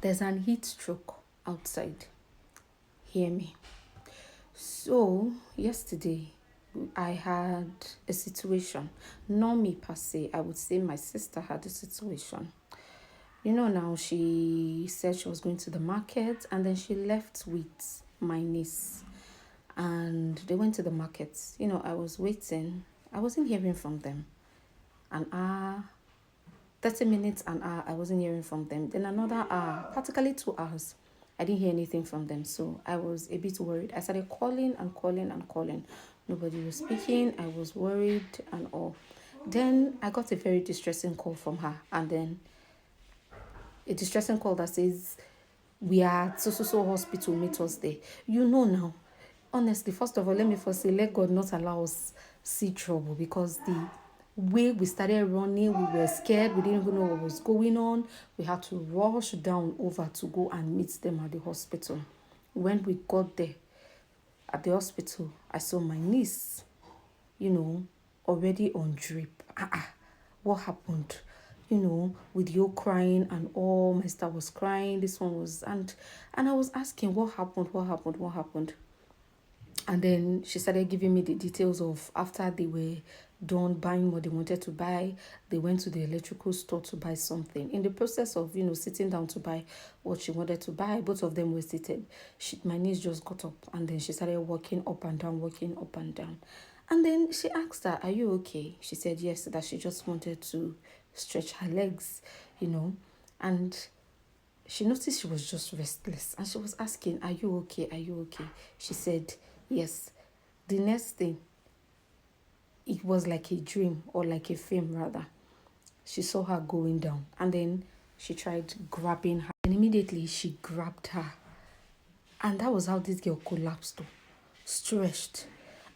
There's an heat stroke outside. Hear me. So, yesterday, I had a situation. Not me per se, I would say my sister had a situation. Now she said she was going to the market and then she left with my niece and they went to the market. I was waiting. I wasn't hearing from them. An hour, 30 minutes, an hour, I wasn't hearing from them. Then another hour, practically 2 hours, I didn't hear anything from them. So I was a bit worried. I started calling and calling and calling. Nobody was speaking. I was worried and all. Then I got a very distressing call from her. And then a distressing call that says, we are at so hospital, meet us there. Now, honestly, first of all, let me first say, let God not allow us see trouble, because the way we started running, we were scared, we didn't even know what was going on. We had to rush down over to go and meet them at the hospital. When we got there at the hospital, I saw my niece, already on drip. What happened? With you crying and all, my sister was crying, this one was, and I was asking, what happened? And then she started giving me the details of after they were done buying what they wanted to buy, they went to the electrical store to buy something. In the process of, sitting down to buy what she wanted to buy, both of them were seated. My niece just got up and then she started walking up and down, walking up and down. And then she asked her, are you okay? She said yes, that she just wanted to stretch her legs, and she noticed she was just restless and she was asking, are you okay? Are you okay? She said, yes. The next thing, it was like a dream, or like a film rather. She saw her going down and then she tried grabbing her. And immediately she grabbed her. And that was how this girl collapsed, stretched.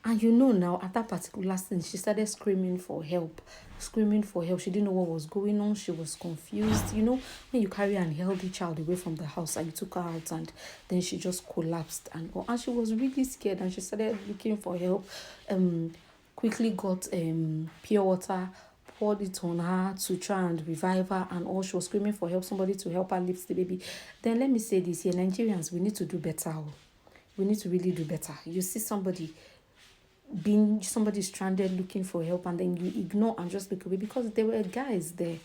And now, at that particular scene, she started screaming for help. Screaming for help. She didn't know what was going on. She was confused. When you carry an healthy child away from the house and you took her out and then she just collapsed. And she was really scared and she started looking for help. Quickly got pure water, poured it on her to try and revive her, and all. She was screaming for help, somebody to help her lift the baby. Then let me say this here, Nigerians, we need to do better. We need to really do better. You see somebody stranded looking for help and then you ignore and just look away, because there were guys there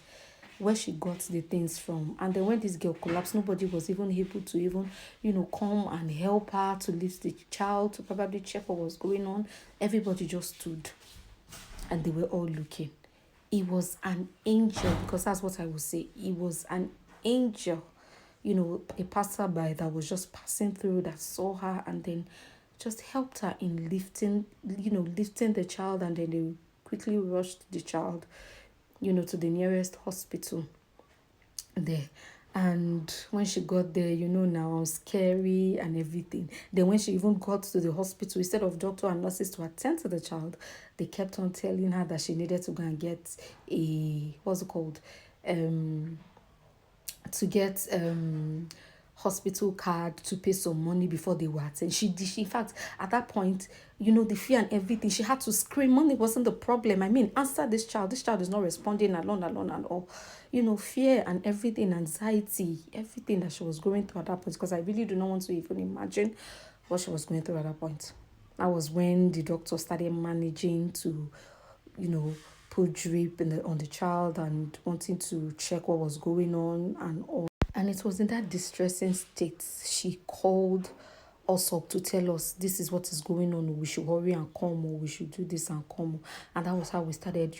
where she got the things from. And then when this girl collapsed, nobody was even able to even, come and help her to lift the child, to probably check what was going on. Everybody just stood and they were all looking. It was an angel, because that's what I would say. It was an angel, a passerby that was just passing through that saw her and then just helped her in lifting the child, and then they quickly rushed the child, to the nearest hospital there. And when she got there, now scary and everything. Then when she even got to the hospital, instead of doctor and nurses to attend to the child, they kept on telling her that she needed to go and get what's it called? To get hospital card, to pay some money before they were attend. She in fact, at that point, the fear and everything, she had to scream. Money wasn't the problem. I mean, answer this child. This child is not responding, alone and all. Fear and everything, anxiety, everything that she was going through at that point, because I really do not want to even imagine what she was going through at that point. That was when the doctor started managing to, put drip on the child and wanting to check what was going on and all. And it was in that distressing state she called us up to tell us, this is what is going on. We should hurry and come, or we should do this and come. And that was how we started,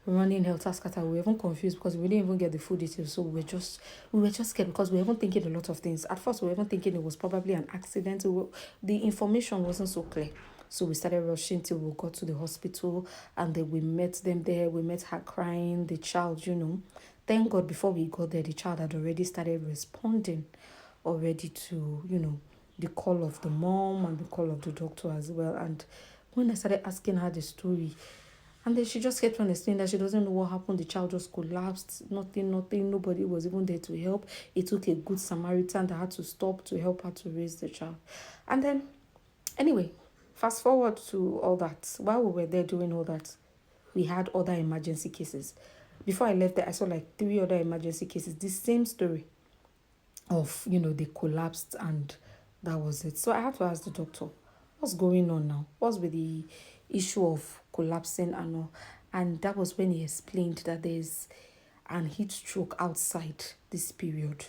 running helter scatter. We were even confused because we didn't even get the full details. So we were just scared, because we were even thinking a lot of things. At first, we were even thinking it was probably an accident. The information wasn't so clear. So we started rushing till we got to the hospital, and then we met them there. We met her crying, the child, Thank God, before we got there, the child had already started responding already to, the call of the mom and the call of the doctor as well. And when I started asking her the story, and then she just kept on explaining that she doesn't know what happened. The child just collapsed. Nothing. Nobody was even there to help. It took a good Samaritan that had to stop to help her to raise the child. And then, anyway, fast forward to all that. While we were there doing all that, we had other emergency cases. Before I left there, I saw like 3 other emergency cases. The same story. of, you know, they collapsed and that was it. So I had to ask the doctor, what's going on now? What's with the issue of collapsing and all? And that was when he explained that there's an heat stroke outside this period.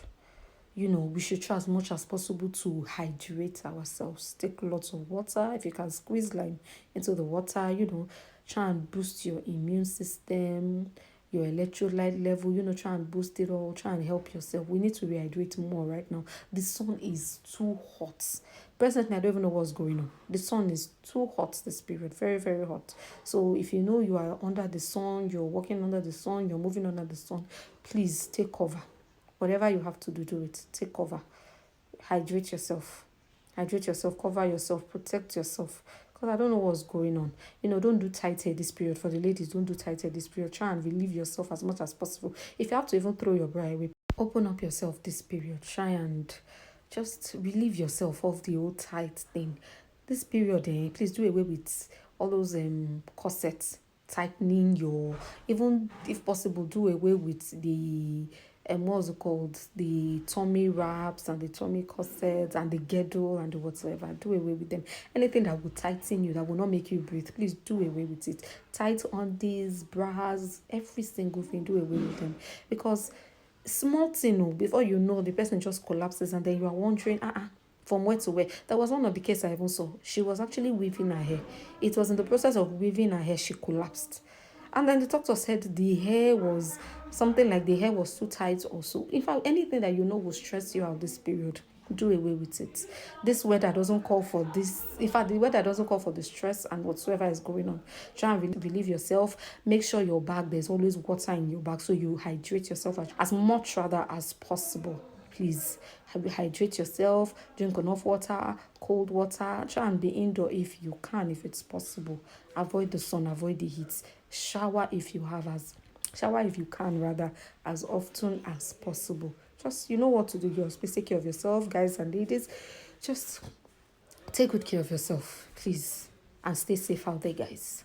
You know, we should try as much as possible to hydrate ourselves. Take lots of water. If you can squeeze lime into the water, you know, try and boost your immune system, your electrolyte level, you know, try and boost it all, try and help yourself. We need to rehydrate more right now. The sun is too hot. Presently, I don't even know what's going on. The sun is too hot this period, very, very hot. So if you know you are under the sun, you're walking under the sun, you're moving under the sun, please take cover. Whatever you have to do, do it. Take cover. Hydrate yourself. Hydrate yourself. Cover yourself. Protect yourself. Because I don't know what's going on. You know, don't do tight hair this period. For the ladies, don't do tight hair this period. Try and relieve yourself as much as possible. If you have to even throw your bra away, open up yourself this period. Try and just relieve yourself of the old tight thing. This period, please do away with all those corsets, tightening your, even if possible, do away with the what's it called, the tummy wraps and the tummy corsets and the girdle and the whatsoever. Do away with them. Anything that will tighten you, that will not make you breathe, please do away with it. Tight on these bras, every single thing, do away with them. Because small thing, before you know, the person just collapses and then you are wondering, from where to where. That was one of the cases I even saw. She was actually weaving her hair. It was in the process of weaving her hair, she collapsed. And then the doctor said the hair was something like the hair was too tight or so. In fact, anything that you know will stress you out this period, do away with it. This weather doesn't call for this. In fact, the weather doesn't call for the stress and whatsoever is going on. Try and relieve yourself. Make sure your bag, there's always water in your bag so you hydrate yourself as much rather as possible. Please hydrate yourself, drink enough water, cold water. Try and be indoor if you can, if it's possible. Avoid the sun, avoid the heat. Shower if you have as shower if you can rather, as often as possible. Just, you know what to do. Just please take care of yourself, guys and ladies. Just take good care of yourself, please, and stay safe out there, guys.